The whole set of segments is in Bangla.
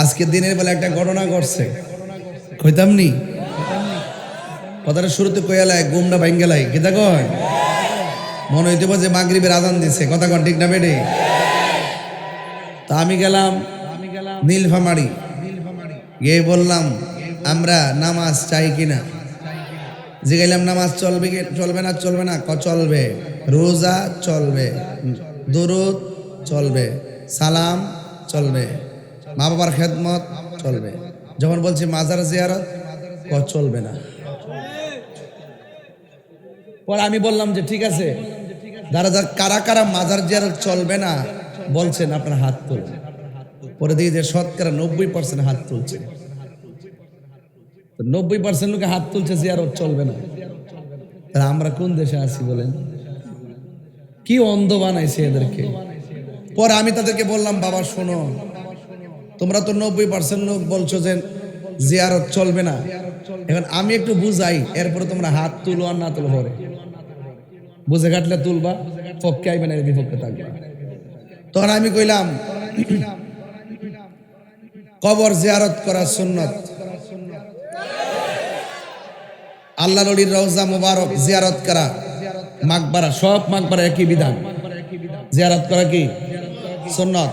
আজকে দিনের বেলা একটা ঘটনা ঘটছে, কইতাম নি কথাটা শুরুতে কইয়ালায় গুমটা ভাঙ্গেলাই কেতা কয় মনে হইতে যে মাগরিবের আজান দিছে, কথা কন ঠিক না বেটে? তা আমি গেলাম নীলফামারী, গিয়ে বললাম আমরা নামাজ চাই কিনা। জিগাইলাম নামাজ চলবে কি চলবে না? চলবে না? চলবে। রোজা চলবে, দুরুদ চলবে, সালাম চলবে, মা বাবার খেদমত চলবে। যখন বলছি মাজার জিয়ারত চলবে না। পরে আমি বললাম যে ঠিক আছে, যারা কারা কারা মাজার জিয়ারত চলবে না বলছেন আপনার হাত তুলুন। পরে দিয়ে যে শতকরা 90% হাত তুলছে। 90% লোকে হাত তুলছে জিয়ারত চলবে না। তাহলে আমরা কোন দেশে আছি বলেন? কি অন্ধ বানাইছে এদেরকে। পরে আমি তাদেরকে বললাম বাবা শোনো, তোমরা তো 90% লোক বলছো যে জিয়ারত চলবে না, এখন আমি একটু বুঝাই, এরপরে তোমরা হাত তুলো আর না তুলো, পরে বুঝে কাটলে তুলবা, পক্ষে আইবে না বিপক্ষে থাকবা। তখন আমি কইলাম কবর জিয়ারত করা সুন্নত, আল্লাহ নবীর রওজা মুবারক জিয়ারত করা, মাকবারা, সব মাকবারা একই বিধান, জিয়ারত করা কি সুন্নত।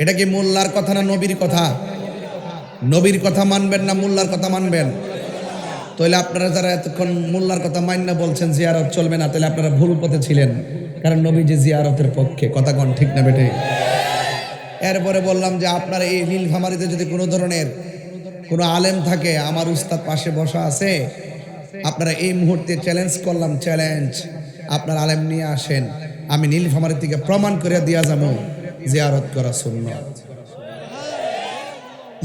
এটা কি মোল্লার কথা না নবীর কথা? নবীর কথা মানবেন না মোল্লার কথা মানবেন? তাহলে আপনারা যারা এতক্ষণ মোল্লার কথা মান্য বলছেন জিয়ারত চলবে না, তাহলে আপনারা ভুল পথে ছিলেন, কারণ নবী যে জিয়ারতের পক্ষে, কথা কোন ঠিক না বেটে? এরপরে বললাম যে আপনারা এই নীলফামারীতে যদি কোনো ধরনের কোনো আলেম থাকে, আমার উস্তাদ পাশে বসা আছে, আপনারা এই মুহূর্তে চ্যালেঞ্জ করলাম, চ্যালেঞ্জ, আপনার আলেম নিয়ে আসেন, আমি নীলফামারী থেকে প্রমাণ করে দিয়া যাবো জিয়ারত করা সুন্নাত।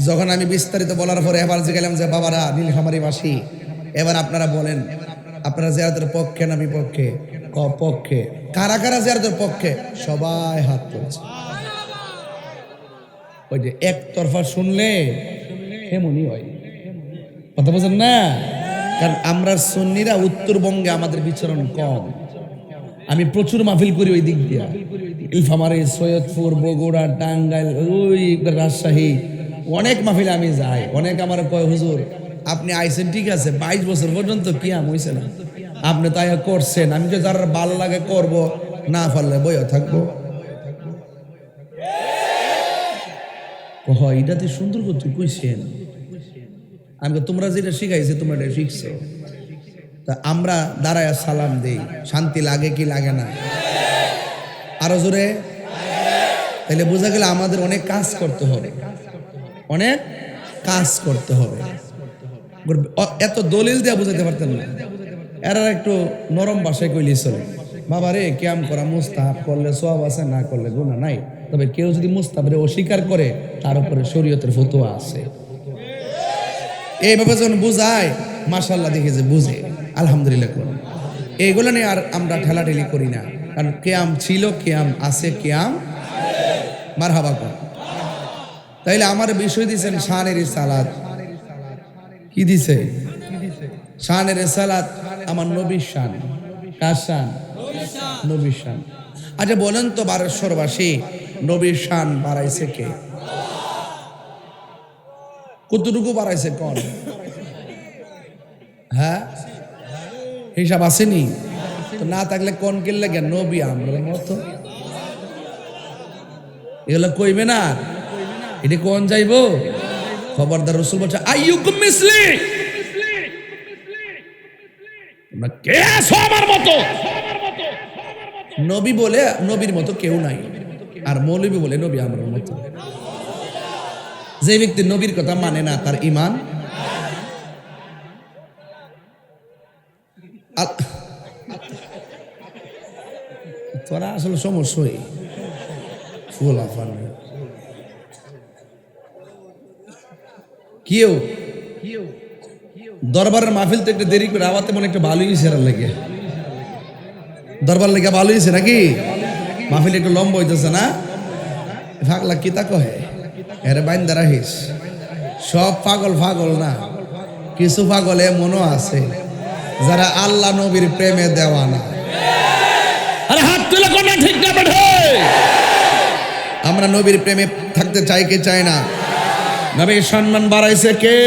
যখন আমি বিস্তারিত বলার পরে এবার গেলাম যে বাবারা নীলফামারীবাসী, এবার আপনারা বলেন আপনারা জিয়ারতের পক্ষে না বিপক্ষে? পক্ষে। কারা কারা জিয়ারতের পক্ষে? সবাই হাত তুলছে। ওই যে একতরফা শুনলে এমনই হয়, কথা বলছেন না? কারণ আমরা সুন্নিরা উত্তরবঙ্গে আমাদের বিচরণ কম। আমি প্রচুর মাহফিল করি ওই দিক দিয়া, নীলফামারী, সৈয়দপুর, বগুড়া, টাঙ্গাইল, ওই রাজশাহী, অনেক মাহফিলে আমি যাই। অনেক আমার কয় হুজুর আপনি আইছেন ঠিক আছে, 22 বছর পর্যন্ত কিয়াম হইছে না, আপনি তাই করছেন, আমি তো যারা ভালো লাগে করব, না পারলে বইয়া থাকবো। এটাতে সুন্দর করতে কইছেন, আমি তোমরা যেটা শিখাইছে তোমরা এটা শিখছো। তা আমরা দাঁড়ায় সালাম দেই, শান্তি লাগে কি লাগে না? আরো জোরে। তাহলে বোঝা গেল আমাদের অনেক কাজ করতে হবে, অনেক কাজ করতে হবে। এত দলিল দেওয়া বুঝাতে পারতেন না, এরা একটু নরম ভাষায় কইলি চলে। বাবা রে, কিয়াম করা মুস্তাহাব, করলে সওয়াব আছে, না করলে গুনাহ নাই। তবে কেউ যদি মুস্তাহাবরে অস্বীকার করে, তার উপরে শরীয়তের ফতোয়া আছে। এইভাবে যখন বুঝায়, মাশাআল্লাহ দেখে যে বুঝে, আলহামদুলিল্লাহ করুন। এইগুলো নিয়ে আর আমরা ঠেলাঠেলি করি না, কারণ কিয়াম ছিল, কিয়াম আছে, কিয়াম মারহাবা কর। তাইলে আমার বিষয় দিয়েছেন শানের সালাত। কি দিছে? শানের সালাত আমার নবীর শান। কার শান? নবীর শান। আচ্ছা বলেন তো বারেশ্বরবাসী, নবীর শান বাড়াইছে কে? কতটুকু বাড়াইছে কোন? হ্যাঁ, হিসাব আসেনি তো? না থাকলে কোন কিনলে গে নবী আমরার মতো, এগুলো কইবে না। এটা কোন যাইবো? খবরদার, রাসূল বলছে আইয়ুকুম মিসলি, তোমরা কে আছো আমার মতো? নবী বলে নবীর মতো কেউ নাই, আর মৌলবী বলে নবী আমার মতো। যে ব্যক্তি নবীর কথা মানে না, তার ঈমান তোরা আসলে সমস্যাই ফুল আফান। কেউ দরবারের মাহফিল তো একটু দেরি করে আওয়াতে মনে একটু ভালোই সেরার লেগে, দরবার লেগে ভালো হয়েছে নাকি? মাহফিল একটু লম্বা হইতেছে না? ফাগলা কিতা কহে এর বাইন্দা রাখিস। সব পাগল পাগল না, কিছু পাগল এমনও আছে যারা আল্লাহ নবীর প্রেমে দেওয়ানা। আরে হাত তুলে কোন ঠিক না বেঠে? আমরা নবীর প্রেমে থাকতে চাই কি চাই না? নবীর সম্মান বাড়াইছে কে?